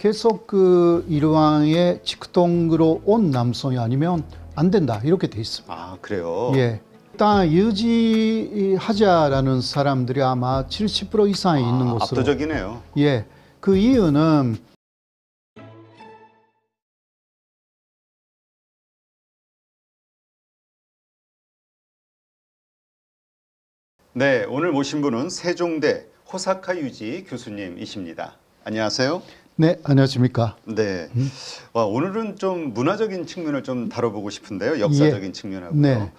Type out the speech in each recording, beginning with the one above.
계속 그 일왕의 직통으로 온 남성이 아니면 안 된다 이렇게 돼 있습니다. 아, 그래요? 예. 일단 유지하자라는 사람들이 아마 70% 이상이 있는 것으로. 압도적이네요. 예. 그 이유는 네, 오늘 모신 분은 세종대 호사카 유지 교수님이십니다. 안녕하세요. 네, 안녕하십니까. 네, 와, 오늘은 좀 문화적인 측면을 좀 다뤄보고 싶은데요. 역사적인 예. 측면하고요. 네.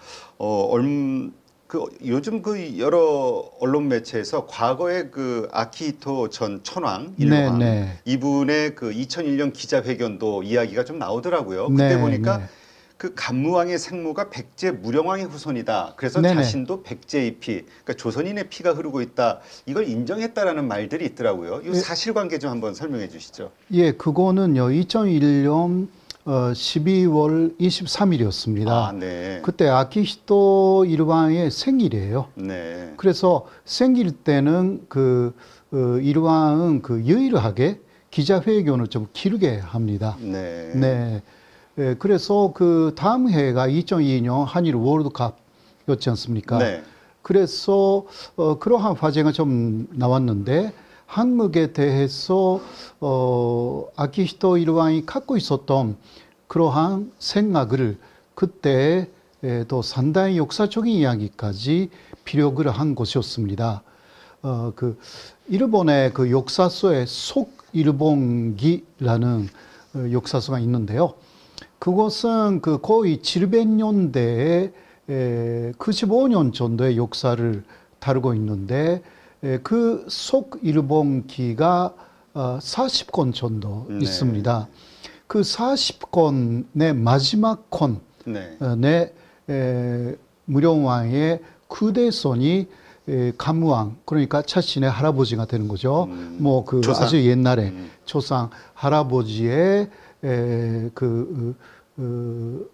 요즘 그 여러 언론 매체에서 과거의 그 아키히토 전 천황 일왕 네. 이분의 그 2001년 기자회견도 이야기가 좀 나오더라고요. 네, 그때 보니까 네. 그 간무왕의 생모가 백제 무령왕의 후손이다. 그래서 네네. 자신도 백제의 피, 그러니까 조선인의 피가 흐르고 있다. 이걸 인정했다라는 말들이 있더라고요. 이 사실관계 좀 한번 설명해 주시죠. 예, 그거는요. 2001년 12월 23일이었습니다. 아, 네. 그때 아키히토 일왕의 생일이에요. 네. 그래서 생일 때는 일왕은 그 유일하게 기자회견을 좀 길게 합니다. 네. 네. 예, 그래서 그 다음 해가 2002년 한일 월드컵이었지 않습니까? 네. 그래서 그러한 화제가 좀 나왔는데 한국에 대해서 아키히토 일왕이 갖고 있었던 그러한 생각을 그때 또 상당히 역사적인 이야기까지 피력을 한 것이었습니다. 일본의 그 역사서에 속일본기라는 역사서가 있는데요. 그것은 그 거의 700년대에 95년 정도의 역사를 다루고 있는데 그 속일본기가 40권 정도 네. 있습니다. 그 40권의 마지막 권의 무령왕의 쿠대손이 간무왕, 그러니까 자신의 할아버지가 되는 거죠. 뭐 그 아주 옛날에 조상 할아버지의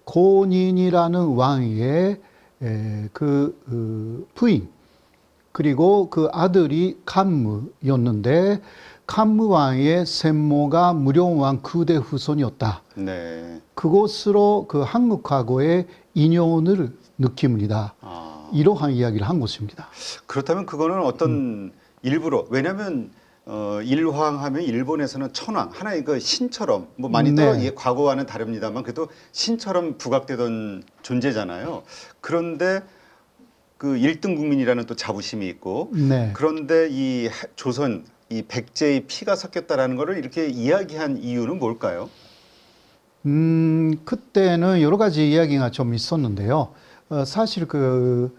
고닌이라는 왕의 부인, 그리고 그 아들이 간무였는데 간무왕의 생모가 무령왕 그대 후손이었다. 네. 그것으로 그 한국하고의 인연을 느낍니다. 이러한 이야기를 한 것입니다. 그렇다면 그거는 어떤 일부러, 왜냐하면 일황하면 일본에서는 천황, 하나의 그 신처럼 뭐 많이 네. 과거와는 다릅니다만 그래도 신처럼 부각되던 존재잖아요. 그런데 그 1등 국민이라는 또 자부심이 있고, 네. 그런데 이 조선 이 백제의 피가 섞였다라는 거를 이렇게 이야기한 이유는 뭘까요? 그때는 여러 가지 이야기가 좀 있었는데요. 사실 그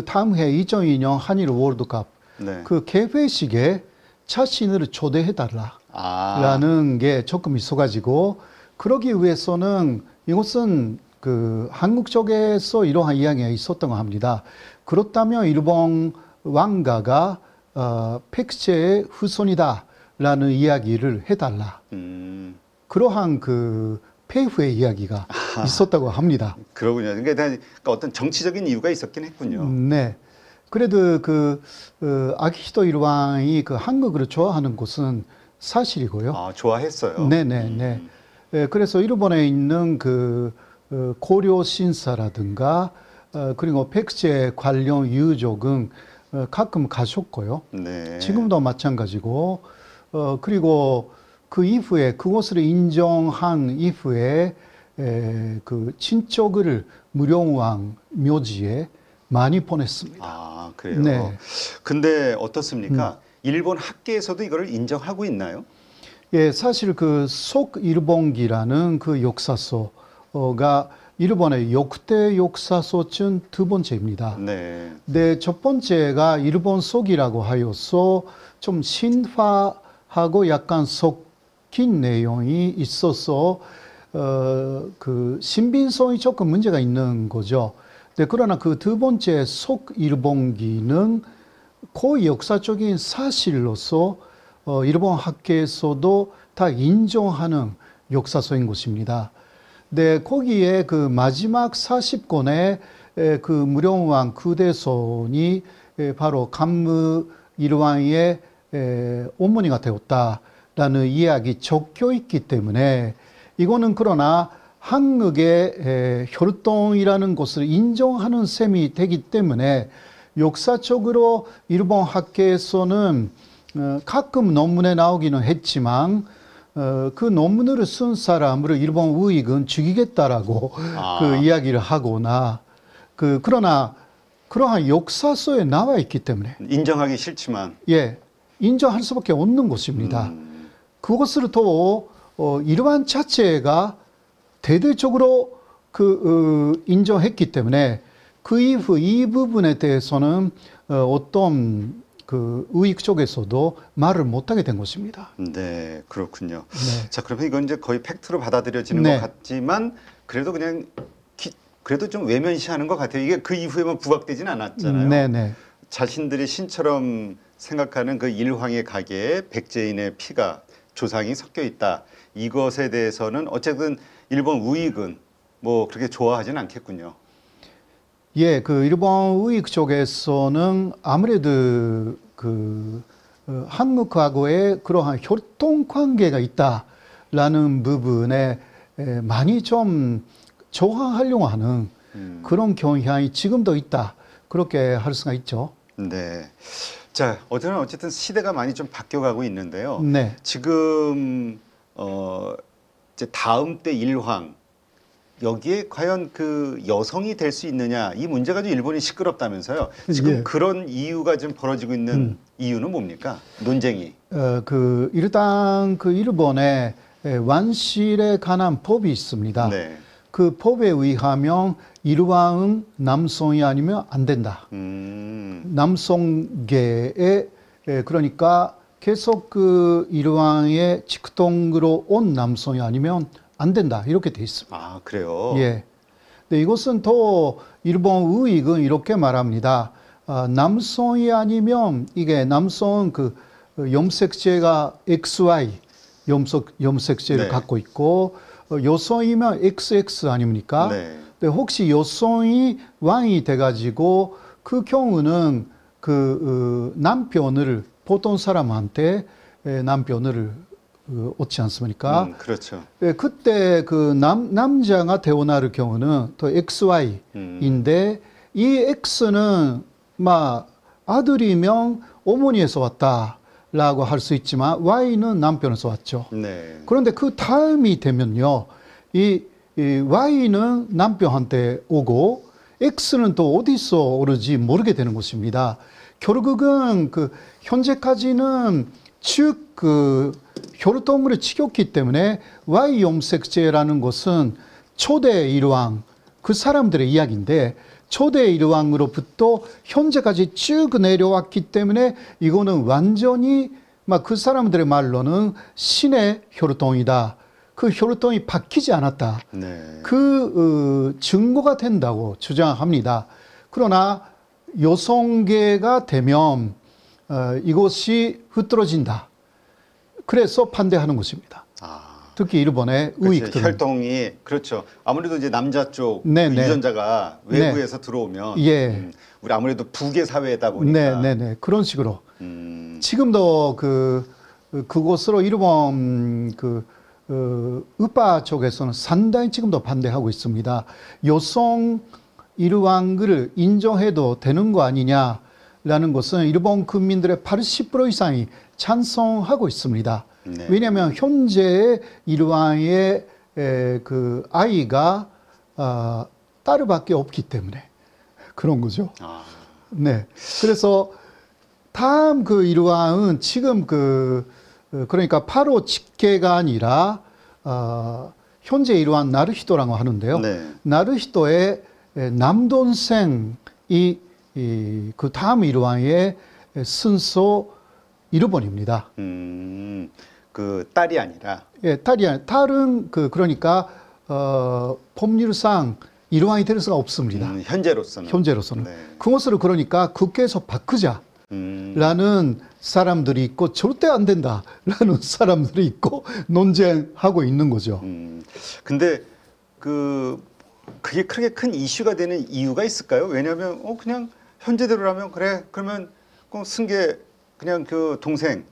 다음 해 2002년 한일 월드컵 네. 그 개회식에 자신을 초대해달라라는 게 조금 있어가지고 그러기 위해서는 이것은 그 한국 쪽에서 이러한 이야기가 있었던 거 합니다. 그렇다면 일본 왕가가 백제의 후손이다라는 이야기를 해달라. 그러한 그 폐후의 이야기가 있었다고 합니다. 그러군요. 그러니까 어떤 정치적인 이유가 있었긴 했군요. 네. 그래도 아키히토 일왕이 그 한국을 좋아하는 것은 사실이고요. 아, 좋아했어요. 네네네. 그래서 일본에 있는 고려 신사라든가 그리고 백제 관련 유적은 가끔 가셨고요. 네. 지금도 마찬가지고 그리고 그 이후에 그것을 인정한 이후에 그 친척을 무령왕 묘지에 많이 보냈습니다. 아, 그래요? 네. 근데 어떻습니까? 일본 학계에서도 이거를 인정하고 있나요? 예, 사실 그 속일본기라는 그 역사서가 일본의 역대 역사서 중 두 번째입니다. 네. 네, 첫 번째가 일본 속이라고 하여서 좀 신화하고 약간 섞인 내용이 있어서 그 신빙성이 조금 문제가 있는 거죠. 네, 그러나 그 두 번째 속일본기는 거의 역사적인 사실로서 일본 학계에서도 다 인정하는 역사서인 것입니다. 네, 거기에 그 마지막 40권의 그 무령왕 그대손이 바로 간무 일왕의 어머니가 되었다. 있다라는 이야기 적혀 있기 때문에 이거는 그러나 한국의 혈통이라는 것을 인정하는 셈이 되기 때문에 역사적으로 일본 학계에서는 가끔 논문에 나오기는 했지만 그 논문을 쓴 사람을 일본 우익은 죽이겠다라고 그 이야기를 하거나 그러나 그러한 역사서에 나와 있기 때문에 인정하기 싫지만 예 인정할 수밖에 없는 것입니다. 그것을 또 이러한 자체가 대대적으로 인정했기 때문에 그 이후 이 부분에 대해서는 어떤 그 우익 쪽에서도 말을 못하게 된 것입니다. 네, 그렇군요. 네. 자, 그러면 이건 이제 거의 팩트로 받아들여지는 네. 것 같지만 그래도 그냥 그래도 좀 외면시하는 것 같아요. 이게 그 이후에만 부각되지는 않았잖아요. 네네. 자신들이 신처럼 생각하는 그 일황의 가계에 백제인의 피가 조상이 섞여 있다. 이것에 대해서는 어쨌든 일본 우익은 뭐 그렇게 좋아하지는 않겠군요. 예, 그 일본 우익 쪽에서는 아무래도 한국하고의 그러한 혈통 관계가 있다라는 부분에 많이 좀 저항하려고 하는 그런 경향이 지금도 있다. 그렇게 할 수가 있죠. 네. 자, 어쨌든 시대가 많이 좀 바뀌어가고 있는데요. 네. 지금 이제 다음 때 일황 여기에 과연 그 여성이 될 수 있느냐 이 문제가 좀 일본이 시끄럽다면서요. 지금 예. 그런 이유가 지금 벌어지고 있는 이유는 뭡니까? 논쟁이. 일단 그 일본에 완실에 관한 법이 있습니다. 네. 그 법에 의하면 일왕은 남성이 아니면 안 된다. 남성계에 그러니까 계속 그 일왕의 직통으로 온 남성이 아니면 안 된다. 이렇게 돼 있습니다. 아, 그래요? 예. 근데 이것은 또 일본 우익은 이렇게 말합니다. 남성이 아니면 이게 남성은 그 염색체가 XY 염색체를 네. 갖고 있고 여성이면 XX 아닙니까? 네. 근데 혹시 여성이 왕이 돼가지고 그 경우는 남편을 보통 사람한테 남편을 얻지 않습니까? 그렇죠. 그때 남자가 태어날 경우는 또 XY인데 이 X는 막 아들이면 어머니에서 왔다라고 할 수 있지만 Y는 남편에서 왔죠. 네. 그런데 그 다음이 되면요, 이 Y는 남편한테 오고 X는 또 어디서 오는지 모르게 되는 것입니다. 결국은 현재까지는 즉 혈통을 지켰기 때문에 Y 염색체라는 것은 초대 일왕 그 사람들의 이야기인데 초대 일왕으로부터 현재까지 쭉 내려왔기 때문에 이거는 완전히 막 그 사람들의 말로는 신의 혈통이다. 그 혈통이 바뀌지 않았다. 네. 그 증거가 된다고 주장합니다. 그러나 여성계가 되면 이것이 흐트러진다. 그래서 반대하는 것입니다. 특히 일본의 우익들은. 혈통이 그렇죠. 아무래도 이제 남자 쪽 네, 그 네. 유전자가 외부에서 들어오면 예. 우리 아무래도 북의 사회다 보니까 네네네 그런 식으로 지금도 그것으로 일본 우파 쪽에서는 상당히 지금도 반대하고 있습니다. 여성 일왕을 인정해도 되는 거 아니냐라는 것은 일본 국민들의 80% 이상이 찬성하고 있습니다. 네. 왜냐하면 현재의 일왕의 아이가 딸밖에 없기 때문에 그런 거죠. 네. 그래서 다음 일왕은 지금 그러니까 바로 직계가 아니라 현재 일왕 나루히토라고 하는데요. 네. 나루히토의 남동생이 그 다음 일왕의 순서 일본입니다. 그 딸이 아니라. 예, 딸은 그러니까 법률상 일왕이 될 수가 없습니다. 현재로서는. 현재로서는. 네. 그것을 그러니까 국회에서 바꾸자라는 사람들이 있고 절대 안 된다라는 사람들이 있고 논쟁하고 있는 거죠. 근데 그게 크게 큰 이슈가 되는 이유가 있을까요? 왜냐하면 그냥 현재대로라면 그래 그러면 승계 그냥 그 동생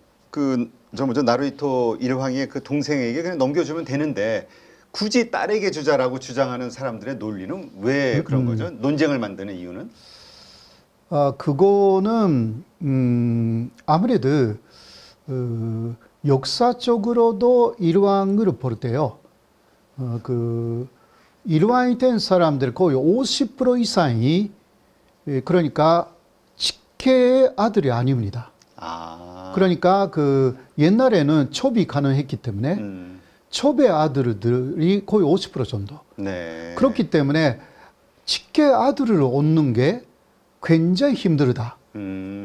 저 먼저 나루히토 일황의 그 동생에게 그냥 넘겨주면 되는데 굳이 딸에게 주자라고 주장하는 사람들의 논리는 왜 그런 거죠? 논쟁을 만드는 이유는? 그거는 아무래도 역사적으로도 일왕을 볼 때요. 그 일왕이 된 사람들 거의 50% 이상이 그러니까 직계의 아들이 아닙니다. 그러니까 그 옛날에는 첩이 가능했기 때문에 첩의 아들들이 거의 50% 정도. 네. 그렇기 때문에 직계 아들을 얻는 게 굉장히 힘들다.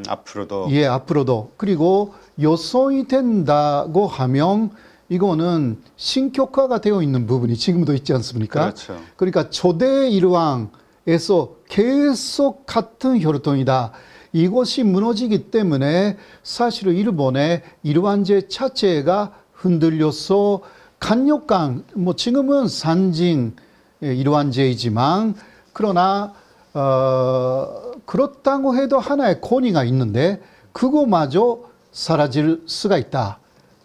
앞으로도. 예, 앞으로도. 그리고 여성이 된다고 하면 이거는 신격화가 되어 있는 부분이 지금도 있지 않습니까? 그렇죠. 그러니까 초대 일왕에서 계속 같은 혈통이다. 이것이 무너지기 때문에 사실은 일본의 일왕제 자체가 흔들려서 간역강, 뭐 지금은 산징 일왕제이지만 그러나 그렇다고 해도 하나의 권위가 있는데 그거마저 사라질 수가 있다.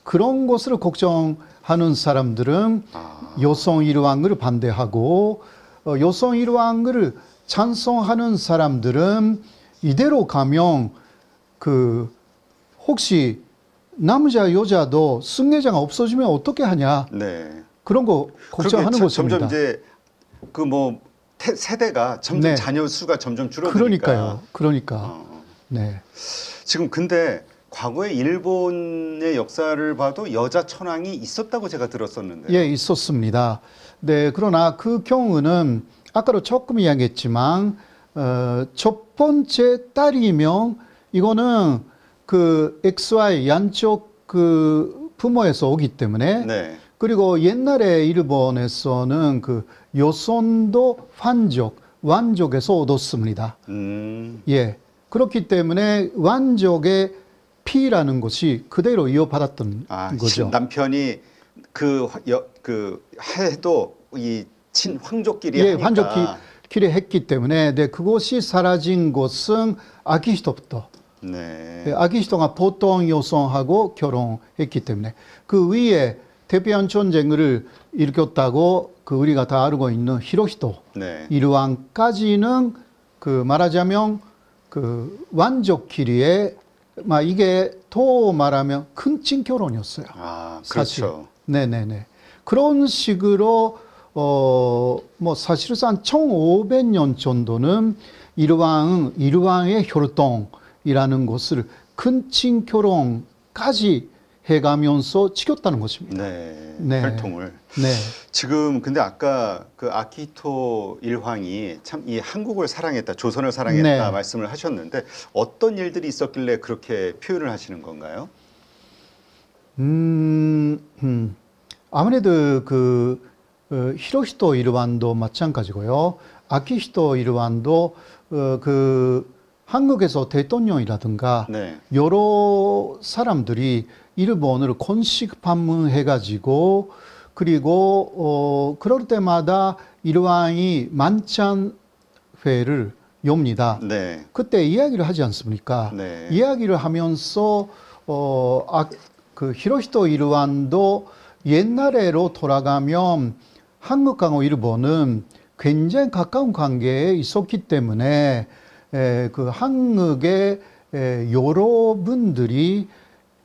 그런 것을 걱정하는 사람들은 여성 일왕을 반대하고 여성 일왕을 찬성하는 사람들은 이대로 가면 그 혹시 남자 여자도 승례자가 없어지면 어떻게 하냐. 네. 그런 거 걱정하는 것입니다. 점점 이제 그 뭐 세대가 점점 네. 자녀 수가 점점 줄어드니까. 그러니까요. 그러니까. 네. 지금 근데 과거에 일본의 역사를 봐도 여자 천황이 있었다고 제가 들었었는데. 예, 있었습니다. 네, 그러나 그 경우는 아까도 조금 이야기했지만 첫 번째 딸이면 이거는 그 XY 양쪽 그 부모에서 오기 때문에 네. 그리고 옛날에 일본에서는 그 여손도 완족에서 얻었습니다. 예, 그렇기 때문에 완족의 피라는 것이 그대로 이어받았던 거죠. 남편이 그 해도 이 황족끼리 예, 하니까. 황족끼리 했기 때문에 네, 그것이 사라진 것은 아키히토부터. 네. 아키히토가 보통 여성하고 결혼했기 때문에 그 위에 대피한 전쟁을 일으켰다고 그 우리가 다 알고 있는 히로히토 네. 일왕까지는 그 말하자면 그 완족끼리의 이게 더 말하면 큰친 결혼이었어요. 사실. 그렇죠. 네네네. 그런 식으로 뭐 사실상 1500년 정도는 일왕의 혈통이라는 것을 큰친 결혼까지 해가면서 지켰다는 것입니다. 네. 네. 혈통을. 네. 지금 근데 아까 그 아키히토 일황이 참 이 한국을 사랑했다, 조선을 사랑했다 네. 말씀을 하셨는데 어떤 일들이 있었길래 그렇게 표현을 하시는 건가요? 아무래도 그 히로히토 일왕도 마찬가지고요. 아키히토 일왕도 그 한국에서 대통령이라든가 네. 여러 사람들이 일본을 건식 방문해가지고 그리고 그럴 때마다 일왕이 만찬회를 엽니다. 네. 그때 이야기를 하지 않습니까? 네. 이야기를 하면서 그 히로히토 일왕도 옛날에로 돌아가면 한국하고 일본은 굉장히 가까운 관계에 있었기 때문에 그 한국의 여러분들이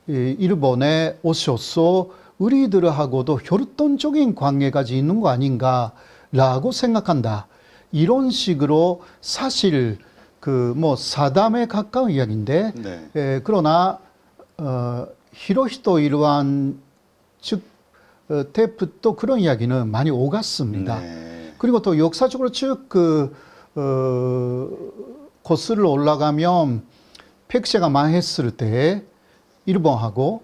일본에 오셔서 우리들하고도 혈통적인 관계가 있는 거 아닌가라고 생각한다. 이런 식으로 사실 그 뭐 사담에 가까운 이야기인데 네. 그러나 히로히토 일왕 즉 때부터 그런 이야기는 많이 오갔습니다. 네. 그리고 또 역사적으로 쭉 거슬러 올라가면 백제가 망했을 때 일본하고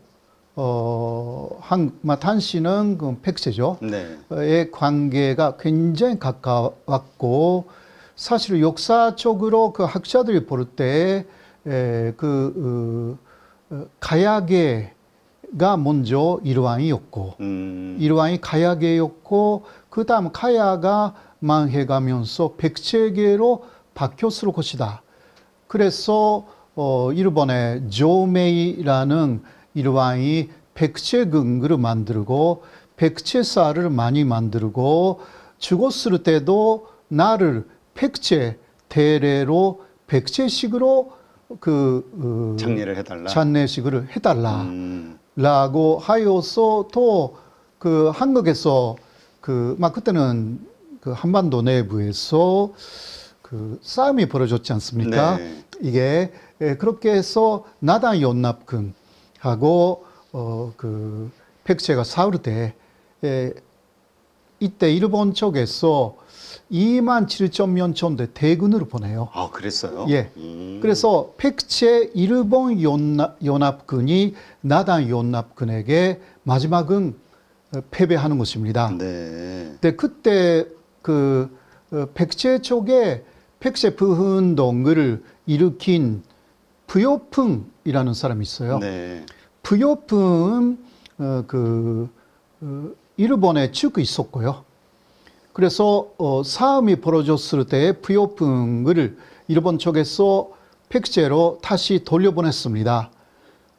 당시는 그 백제죠. 네. 의 관계가 굉장히 가까웠고 사실 역사적으로 그 학자들이 볼 때 가야계가 먼저 일왕이었고 일왕이 가야계였고 그 다음 가야가 망해가면서 백제계로 바뀌었을 것이다. 그래서 일본의 조메이라는 일왕이 백제금을 만들고 백제쌀을 많이 만들고 죽었을 때도 나를 백제 대례로 백제식으로 장례를 해달라. 장례식을 해달라라고 하여서 또 그 한국에서 막 그때는 그 한반도 내부에서 그 싸움이 벌어졌지 않습니까? 네. 이게 그렇게 해서 나단 연납군하고 그 백제가 싸울 때 이때 일본 쪽에서 2만 7천 정도의 대군을 보내요. 아, 그랬어요? 예. 그래서 백제 일본 연합군이 나단 연합군에게 마지막은 패배하는 것입니다. 네. 근데 그때 그 백제 쪽에 백제 부운동을 일으킨 부요풍이라는 사람이 있어요. 네. 부요풍은 일본에 쭉 있었고요. 그래서 싸움이 벌어졌을 때 부요풍을 일본 쪽에서 백제로 다시 돌려보냈습니다.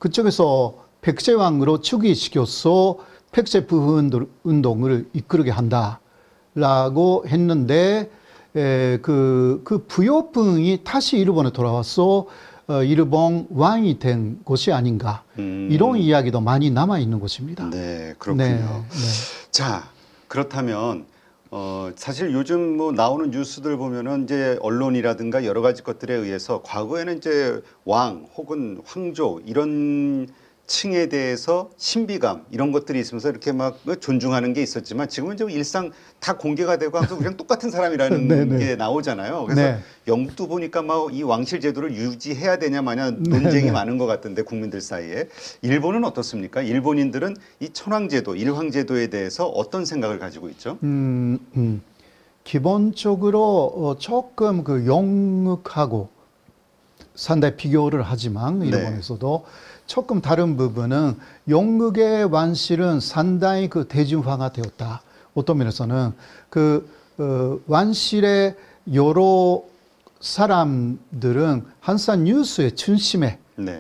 그쪽에서 백제왕으로 즉위시켜서 백제 부운동을 이끌게 한다라고 했는데 그 부요풍이 다시 일본에 돌아와서 일본 왕이 된 것이 아닌가 이런 이야기도 많이 남아 있는 것입니다. 네, 그렇군요. 네, 네. 자, 그렇다면 사실 요즘 뭐 나오는 뉴스들 보면은 이제 언론이라든가 여러 가지 것들에 의해서 과거에는 이제 왕 혹은 황조 이런 층에 대해서 신비감 이런 것들이 있으면서 이렇게 막 존중하는 게 있었지만 지금은 좀 일상 다 공개가 되고 항상 그냥 똑같은 사람이라는 게 나오잖아요. 그래서 네. 영국도 보니까 막 이 왕실 제도를 유지해야 되냐 마냐 논쟁이 많은 것 같은데 국민들 사이에 일본은 어떻습니까? 일본인들은 이 천황제도, 일황제도에 대해서 어떤 생각을 가지고 있죠? 기본적으로 조금 그 영국하고 상당히 비교를 하지만 일본에서도 조금 다른 부분은 영국의 왕실은 상당히 그 대중화가 되었다. 어떤 면에서는 그 왕실의 여러 사람들은 항상 뉴스의 중심에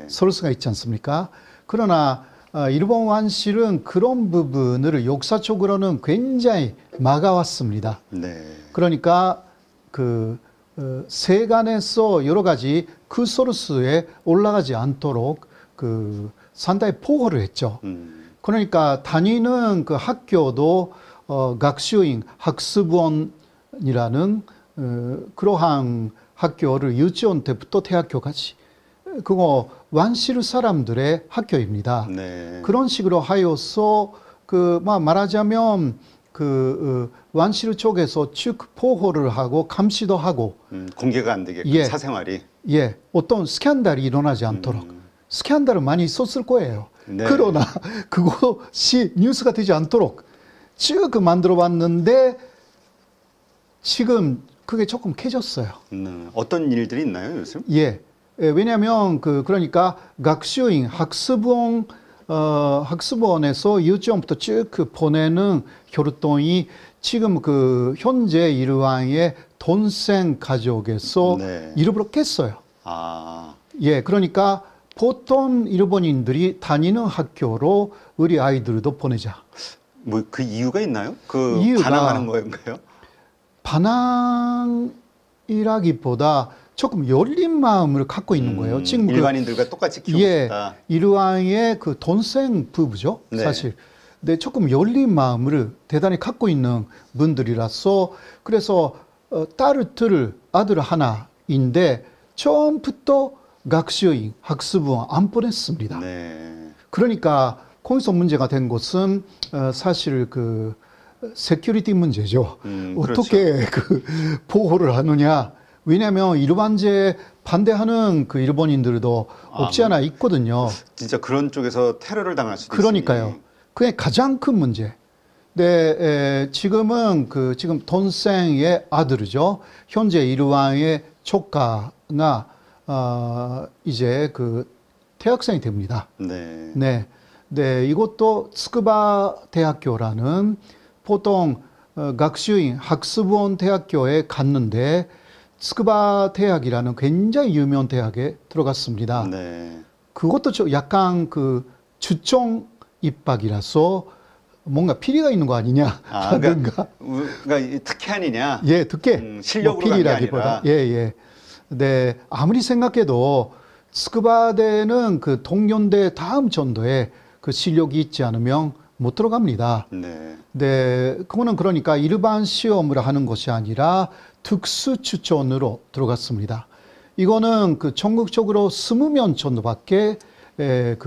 설 수가 있지 않습니까? 그러나 일본 왕실은 그런 부분을 역사적으로는 굉장히 막아왔습니다. 그러니까 그 세간에서 여러 가지 그 소스에 올라가지 않도록 그 상당히 보호를 했죠. 그러니까 다니는 그 학교도学習院 학습원이라는 그러한 학교를 유치원 때부터 대학교까지 그거 왕실 사람들의 학교입니다. 그런 식으로 하여서 그 말하자면 그 왕실 쪽에서 쭉 보호를 하고 감시도 하고 공개가 안 되게끔 사생활이 어떤 스캔들이 일어나지 않도록 스캔들을 많이 썼을 거예요. 그러나 그것이 뉴스가 되지 않도록 쭉 만들어 봤는데 지금 그게 조금 깨졌어요. 어떤 일들이 있나요, 요즘? 왜냐하면 그러니까学習院 학습원에서 유치원부터 쭉 보내는 혈통이 지금 그 현재 일왕의 동생 가족에서 일부러 깼어요. 그러니까 보통 일본인들이 다니는 학교로 우리 아이들도 보내자. 뭐 그 이유가 있나요? 이유가 반항하는 거인가요? 반항이라기보다 조금 열린 마음을 갖고 있는 거예요. 지금 일반인들과 똑같이 키우고 싶다. 일왕의 그 동생 부부죠, 사실. 근데 조금 열린 마음을 대단히 갖고 있는 분들이라서 그래서 딸을 둘, 아들 하나인데 처음부터学習院 학습원 안 보냈습니다. 그러니까 거기서 문제가 된 것은 사실 그 세큐리티 문제죠. 어떻게 그 보호를 하느냐. 왜냐하면 일반제 반대하는 그 일본인들도 없지 않아 있거든요. 진짜 그런 쪽에서 테러를 당할 수도 그러니까요. 그게 가장 큰 문제. 근데 지금은 지금 동생의 아들이죠. 현재 일왕의 조카가 이제 그 대학생이 됩니다. 이것도 츠쿠바 대학교라는 보통学習院 학습원 대학교에 갔는데 츠쿠바 대학이라는 굉장히 유명한 대학에 들어갔습니다. 그것도 약간 그 주종 입박이라서 뭔가 피리가 있는 거 아니냐 하든가. 그러니까 특혜아니냐? 예, 특혜. 실력으로 간게 아니라. 예, 예. 네, 아무리 생각해도 스쿠바대는 그 동년대 다음 전도에 그 실력이 있지 않으면 못 들어갑니다. 네. 네, 그거는 그러니까 일반 시험을 하는 것이 아니라 특수 추천으로 들어갔습니다. 이거는 그 전국적으로 20명 정도밖에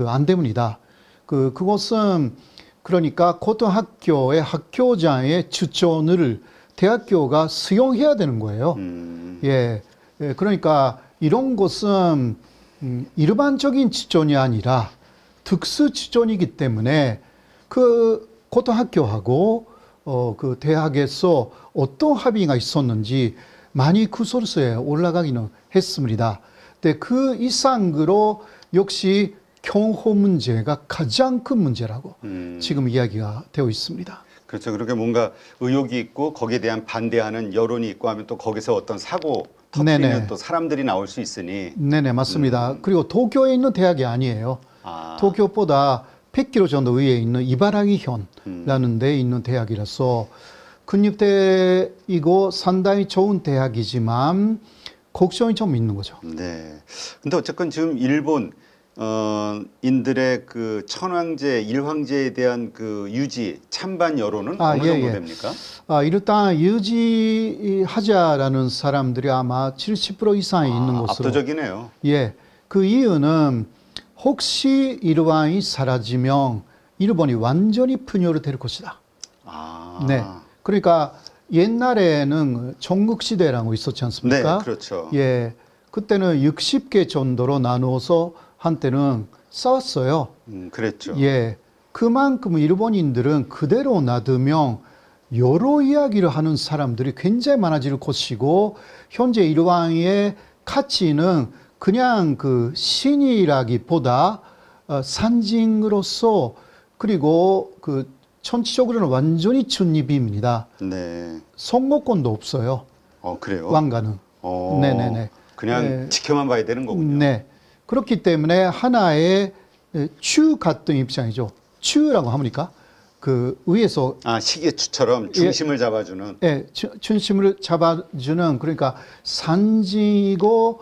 안 됩니다. 그것은 그러니까 고등학교의 학교장의 추천을 대학교가 수용해야 되는 거예요. 예, 그러니까 이런 것은 일반적인 추천이 아니라 특수 추천이기 때문에 그 고등학교하고 그 대학에서 어떤 합의가 있었는지 많이 구설수에 올라가기는 했습니다. 근데 그 이상으로 역시 경호 문제가 가장 큰 문제라고 지금 이야기가 되어 있습니다. 그렇죠. 그렇게 뭔가 의혹이 있고 거기에 대한 반대하는 여론이 있고 하면 또 거기서 어떤 사고 터뜨리면 네네. 또 사람들이 나올 수 있으니. 네네, 맞습니다. 그리고 도쿄에 있는 대학이 아니에요. 도쿄보다 100km 정도 위에 있는 이바라기현라는 데 있는 대학이라서 국립대이고 상당히 좋은 대학이지만 걱정이 좀 있는 거죠. 네. 근데 어쨌건 지금 일본 인들의 그 천황제, 일황제에 대한 그 유지, 찬반 여론은 어느 정도 됩니까? 일단 유지하자라는 사람들이 아마 70% 이상이 있는 것으로. 압도적이네요. 예. 그 이유는 혹시 일왕이 사라지면 일본이 완전히 분열이 될 것이다. 네. 그러니까 옛날에는 전국시대라고 있었지 않습니까? 네, 그렇죠. 예. 그때는 60개 정도로 나누어서 한때는 싸웠어요. 그랬죠. 예. 그만큼 일본인들은 그대로 놔두면 여러 이야기를 하는 사람들이 굉장히 많아질 것이고, 현재 일왕의 가치는 그냥 그 신이라기보다 산징으로서, 그리고 그 전체적으로는 완전히 중립입니다. 네. 선거권도 없어요. 그래요? 왕가는. 네네네. 그냥 네. 지켜만 봐야 되는 거군요. 네. 그렇기 때문에 하나의 추 같은 입장이죠. 추라고 합니까? 그 위에서 시계추처럼 중심을 잡아주는. 예, 중심을 잡아주는, 그러니까 산지고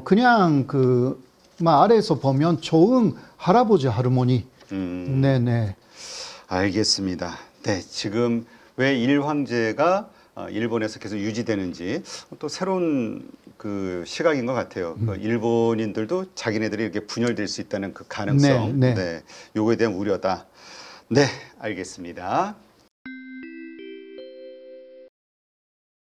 그냥 그 아래에서 보면 좋은 할아버지 할머니. 네네. 알겠습니다. 네, 지금 왜 일황제가 일본에서 계속 유지되는지 또 새로운 그 시각인 것 같아요. 그 일본인들도 자기네들이 이렇게 분열될 수 있다는 그 가능성. 네. 네, 요거에 대한 우려다. 네, 알겠습니다.